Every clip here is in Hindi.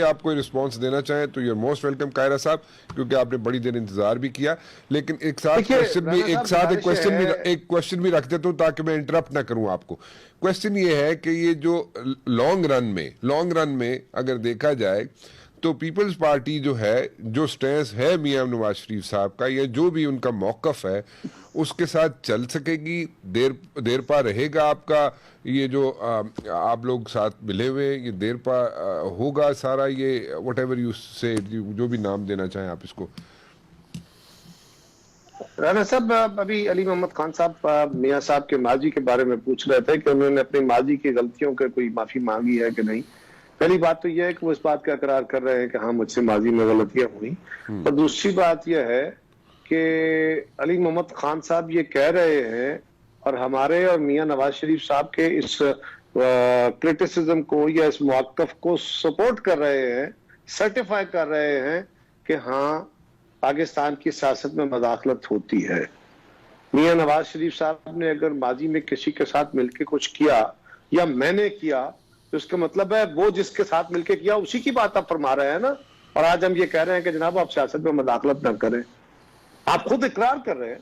आपको रिस्पांस देना चाहें तो you are most welcome Kaira साहब, क्योंकि आपने बड़ी देर इंतजार भी किया। लेकिन एक क्वेश्चन भी रख देता हूं ताकि मैं इंटरप्ट ना करूं आपको। क्वेश्चन ये है कि ये जो लॉन्ग रन में अगर देखा जाए तो पीपल्स पार्टी जो है, जो स्टैंस है मियां नवाज शरीफ साहब का, या जो भी उनका मौकफ है, उसके साथ चल सकेगी? देर पा रहेगा आपका ये जो आप लोग साथ मिले हुए, ये देर पा होगा सारा ये वट एवर यू से, जो भी नाम देना चाहें आप इसको। राना साहब, अभी अली मोहम्मद खान साहब मियां साहब के माजी के बारे में पूछ रहे थे कि उन्होंने अपनी माजी की गलतियों के कोई माफी मांगी है कि नहीं। पहली बात तो यह है कि वो इस बात का इकरार कर रहे हैं कि हाँ, मुझसे माजी में गलतियां हुई। और दूसरी बात यह है कि अली मोहम्मद खान साहब ये कह रहे हैं और हमारे और मियां नवाज शरीफ साहब के इस क्रिटिसिज्म को या इस मौक़िफ़ को सपोर्ट कर रहे हैं, सर्टिफाई कर रहे हैं कि हाँ, पाकिस्तान की सियासत में मदाखलत होती है। मियां नवाज शरीफ साहब ने अगर माजी में किसी के साथ मिलकर कुछ किया या मैंने किया तो इसका मतलब है वो जिसके साथ मिलकर किया उसी की बात आप फरमा रहे हैं ना। और आज हम ये कह रहे हैं कि जनाब आप सियासत में मदाखलत न करें। आप खुद इकरार कर रहे हैं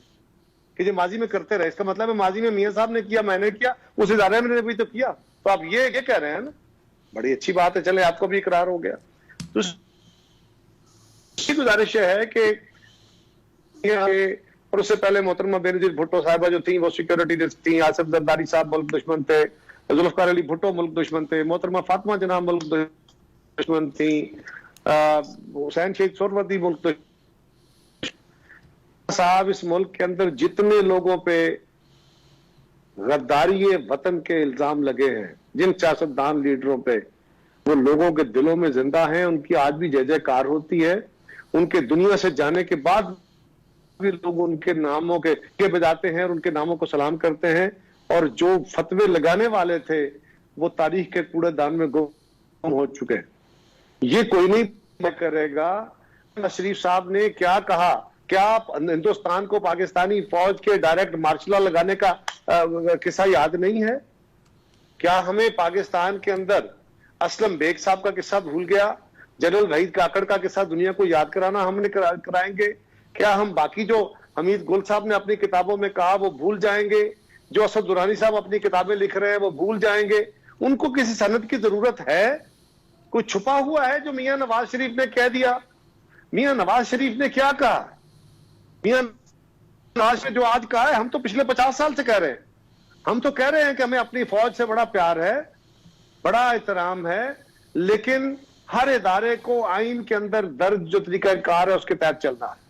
कि जो माजी में करते रहे, इसका मतलब है माजी में मियां साहब ने किया, मैंने किया, उस इदारे में भी तो किया। तो आप ये कह रहे हैं ना, बड़ी अच्छी बात है, चले आपको भी इकरार हो गया। तो गुजारिश है कि और उससे पहले मोहतरमा बेनजीर भुट्टो साहिबा जो थी वो सिक्योरिटी थी, आसिफ जरदारी साहब मुल्क दुश्मन थे, जुल्फकार अली भुट्टो मुल्क दुश्मन थे, मोहतरमा फातिमा जनाब मुल्क दुश्मन थी, हुसैन शेख सोहरावर्दी मुल्क दुश्मन साहब। इस मुल्क के अंदर जितने लोगों पे गद्दारी वतन के इल्जाम लगे हैं, जिन सियासतदान लीडरों पे, वो लोगों के दिलों में जिंदा हैं, उनकी आज भी जय जयकार होती है। उनके दुनिया से जाने के बाद भी लोग उनके नामों के बजाते हैं और उनके नामों को सलाम करते हैं। और जो फतवे लगाने वाले थे वो तारीख के कूड़ेदान में गुम हो चुके हैं। ये कोई नहीं करेगा शरीफ साहब ने क्या कहा। क्या हिंदुस्तान को पाकिस्तानी फौज के डायरेक्ट मार्शल लॉ लगाने का किस्सा याद नहीं है? क्या हमें पाकिस्तान के अंदर असलम बेग साहब का किस्सा भूल गया? जनरल वहीद काकड़ का किस्सा दुनिया को याद कराना हमने कराएंगे? क्या हम बाकी जो हमीद गुल साहब ने अपनी किताबों में कहा वो भूल जाएंगे? जो असद दुरानी साहब अपनी किताबें लिख रहे हैं वो भूल जाएंगे? उनको किसी सनद की जरूरत है? कोई छुपा हुआ है जो मियां नवाज शरीफ ने कह दिया? मियां नवाज शरीफ ने क्या कहा? मियां नवाज शरीफ जो आज कहा है, हम तो पिछले 50 साल से कह रहे हैं। हम तो कह रहे हैं कि हमें अपनी फौज से बड़ा प्यार है, बड़ा एहतराम है, लेकिन हर इदारे को आइन के अंदर दर्ज जो तरीकाकार है उसके तहत चलना है।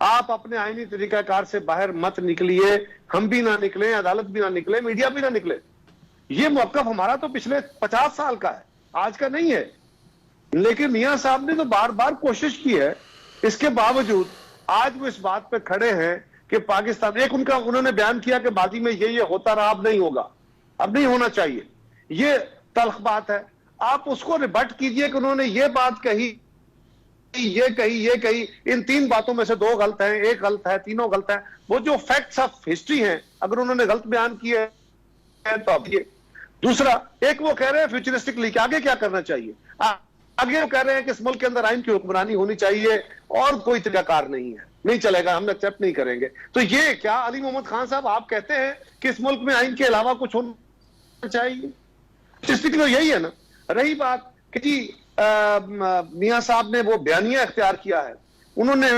आप अपने आईनी तरीकाकार से बाहर मत निकलिए, हम भी ना निकले, अदालत भी ना निकले, मीडिया भी ना निकले। ये मौक़िफ़ हमारा तो पिछले 50 साल का है, आज का नहीं है। लेकिन मियां साहब ने तो बार बार कोशिश की है, इसके बावजूद आज वो इस बात पे खड़े हैं कि पाकिस्तान, एक उन्होंने बयान किया कि माजी में ये होता रहा, अब नहीं होगा, अब नहीं होना चाहिए। ये तल्ख बात है। आप उसको रिबट कीजिए कि उन्होंने ये बात कही, ये कही। इन तीन बातों में से दो गलत हैं, एक गलत है, तीनों गलत है। वो जो फैक्ट्स ऑफ हिस्ट्री हैं, अगर उन्होंने गलत बयान किए हैं तो अब ये। दूसरा, एक वो कह रहे हैं फ्यूचरिस्टिकली कि आगे क्या करना चाहिए। आगे वो कह रहे हैं कि इस मुल्क के अंदर आइन की हुक्मरानी होनी चाहिए और कोई तरीकाकार नहीं है, नहीं चलेगा, हम एक्सेप्ट नहीं करेंगे। तो ये क्या अली मोहम्मद खान साहब आप कहते हैं कि इस मुल्क में आइन के अलावा कुछ होना चाहिए? स्थिति तो यही है ना। रही बात कि जी मियां साहब ने वो बयानिया इख्तियार किया है, उन्होंने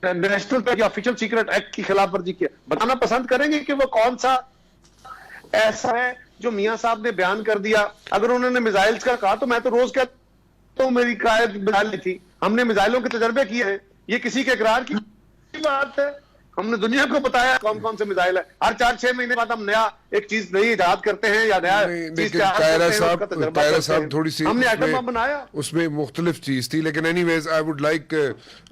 नेशनल या ऑफिशियल सीक्रेट एक्ट की खिलाफ वर्जी किया, बताना पसंद करेंगे कि वो कौन सा ऐसा है जो मियां साहब ने बयान कर दिया? अगर उन्होंने मिसाइल्स का कहा तो मैं तो रोज कहता हूं मेरी कायद मिसाइल थी, हमने मिसाइलों के तजर्बे किए हैं, ये किसी के इकरार की बात है। हमने दुनिया को बताया कौन कौन से मिसाइल है। हर 4-6 महीने बाद हम नया एक चीज नई इजाद करते हैं या नया चीज कायरा साहब थोड़ी सी हमने एटम बम बनाया, उसमें मुख्तलिफ चीज थी। लेकिन anyways I would like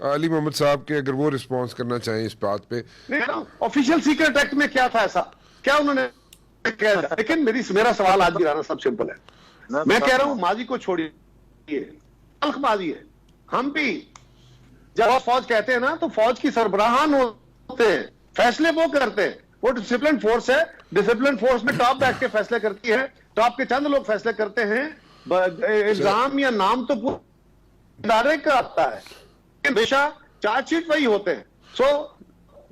Ali Mohammad साहब के अगर वो रिस्पॉन्स करना चाहें इस बात पे। ऑफिशियल सीक्रेट एक्ट में क्या था ऐसा, क्या उन्होंने कह दिया? लेकिन मेरा सवाल आज भी राना सब सिंपल है। मैं कह रहा हूं माजी को छोड़िए, माजी है। हम भी जब फौज कहते हैं ना तो फौज की सरबराहान होते हैं, फैसले वो करते हैं। वो डिसिप्लिन फोर्स है, डिसिप्लिन फोर्स में टॉप बैठ के फैसले करती है, टॉप के चंद लोग फैसले करते हैं इल्जाम या नाम तो पूरे इदारे का आता है, हमेशा चार्जशीट वही होते हैं। सो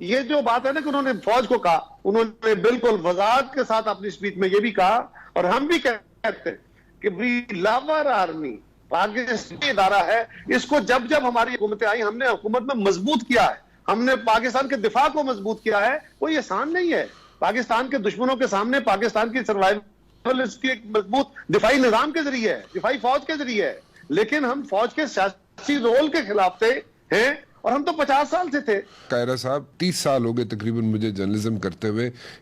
ये जो बात है ना कि उन्होंने फौज को कहा, उन्होंने बिल्कुल वजाहत के साथ अपनी स्पीच में ये भी कहा, और हम भी कहते हैं कि we love our army, Pakistan इदारा है, इसको जब जब हमारी हुकूमतें आई हमने हुकूमत में मजबूत किया है, हमने पाकिस्तान के दिफा को मजबूत किया है। कोई आसान नहीं है, पाकिस्तान के दुश्मनों के सामने पाकिस्तान की सर्वाइवल इसकी एक मजबूत दिफाई निजाम के जरिए है, दिफाई फौज के जरिए है। लेकिन हम फौज के सियासी रोल के खिलाफ थे हैं, और हम तो 50 साल से थे। कायरा साहब 30 साल हो गए तकरीबन मुझे जर्नलिज्म करते हुए।